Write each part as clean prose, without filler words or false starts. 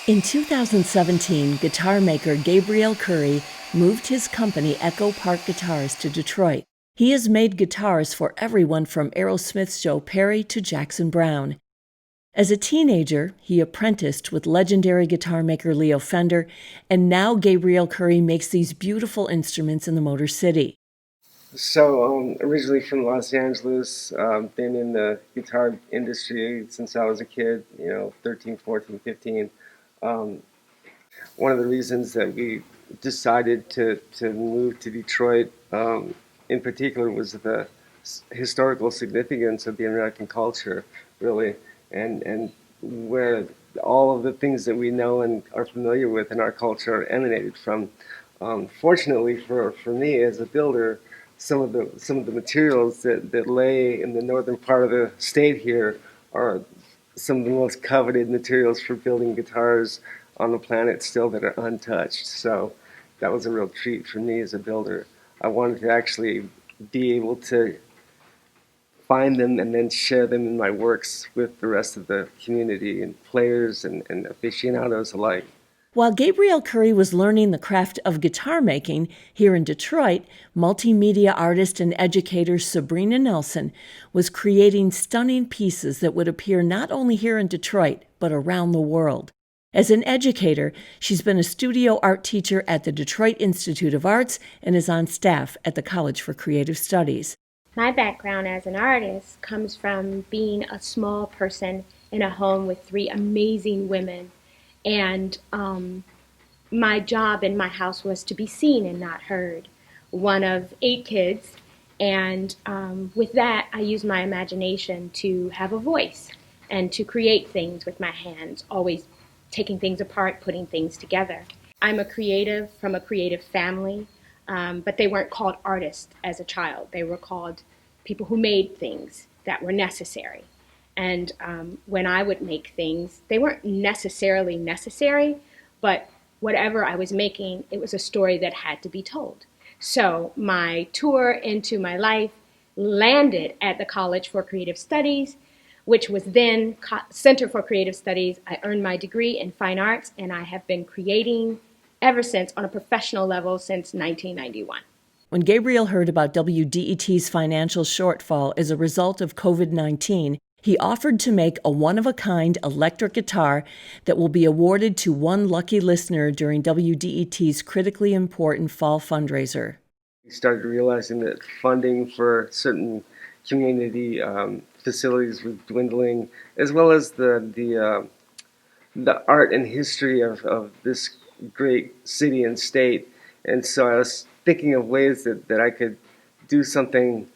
In 2017, guitar maker Gabriel Currie moved his company Echo Park Guitars to Detroit. He has made guitars for everyone from Aerosmith's Joe Perry to Jackson Browne. As a teenager, he apprenticed with legendary guitar maker Leo Fender, and now Gabriel Currie makes these beautiful instruments in the Motor City. So, originally from Los Angeles, been in the guitar industry since I was a kid, 13, 14, 15. Um, One of the reasons that we decided to move to Detroit, in particular, was the historical significance of the American culture, really, and where all of the things that we know and are familiar with in our culture emanated from. Fortunately for me as a builder, some of the materials that lay in the northern part of the state here are some of the most coveted materials for building guitars on the planet still that are untouched. So that was a real treat for me as a builder. I wanted to actually be able to find them and then share them in my works with the rest of the community and players and aficionados alike. While Gabriel Currie was learning the craft of guitar making here in Detroit, multimedia artist and educator Sabrina Nelson was creating stunning pieces that would appear not only here in Detroit, but around the world. As an educator, she's been a studio art teacher at the Detroit Institute of Arts and is on staff at the College for Creative Studies. My background as an artist comes from being a small person in a home with three amazing women. And my job in my house was to be seen and not heard. One of 8 kids. And with that, I used my imagination to have a voice and to create things with my hands, always taking things apart, putting things together. I'm a creative from a creative family, but they weren't called artists as a child. They were called people who made things that were necessary. And when I would make things, they weren't necessarily necessary, but whatever I was making, it was a story that had to be told. So my tour into my life landed at the College for Creative Studies, which was then Center for Creative Studies. I earned my degree in fine arts, and I have been creating ever since on a professional level since 1991. When Gabriel heard about WDET's financial shortfall as a result of COVID-19, he offered to make a one-of-a-kind electric guitar that will be awarded to one lucky listener during WDET's critically important fall fundraiser. We started realizing that funding for certain community facilities was dwindling, as well as the art and history of this great city and state. And so I was thinking of ways that I could do something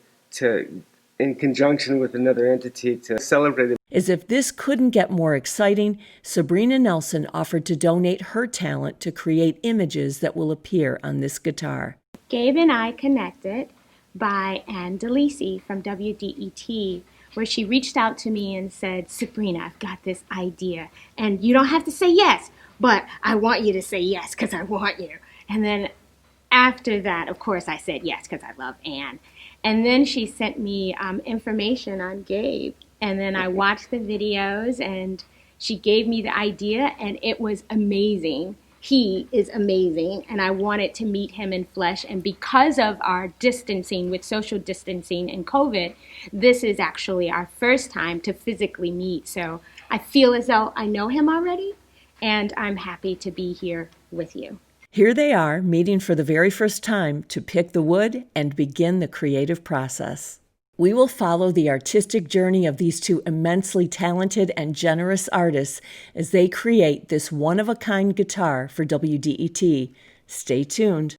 in conjunction with another entity to celebrate it. As if this couldn't get more exciting, Sabrina Nelson offered to donate her talent to create images that will appear on this guitar. Gabe and I connected by Ann DeLisi from WDET, where she reached out to me and said, Sabrina, I've got this idea, and you don't have to say yes, but I want you to say yes because I want you. And then after that, of course, I said yes because I love Ann. And then she sent me information on Gabe. And then I watched the videos, and she gave me the idea, and it was amazing. He is amazing, and I wanted to meet him in flesh. And because of our distancing with social distancing and COVID, this is actually our first time to physically meet. So I feel as though I know him already, and I'm happy to be here with you. Here they are, meeting for the very first time to pick the wood and begin the creative process. We will follow the artistic journey of these two immensely talented and generous artists as they create this one-of-a-kind guitar for WDET. Stay tuned.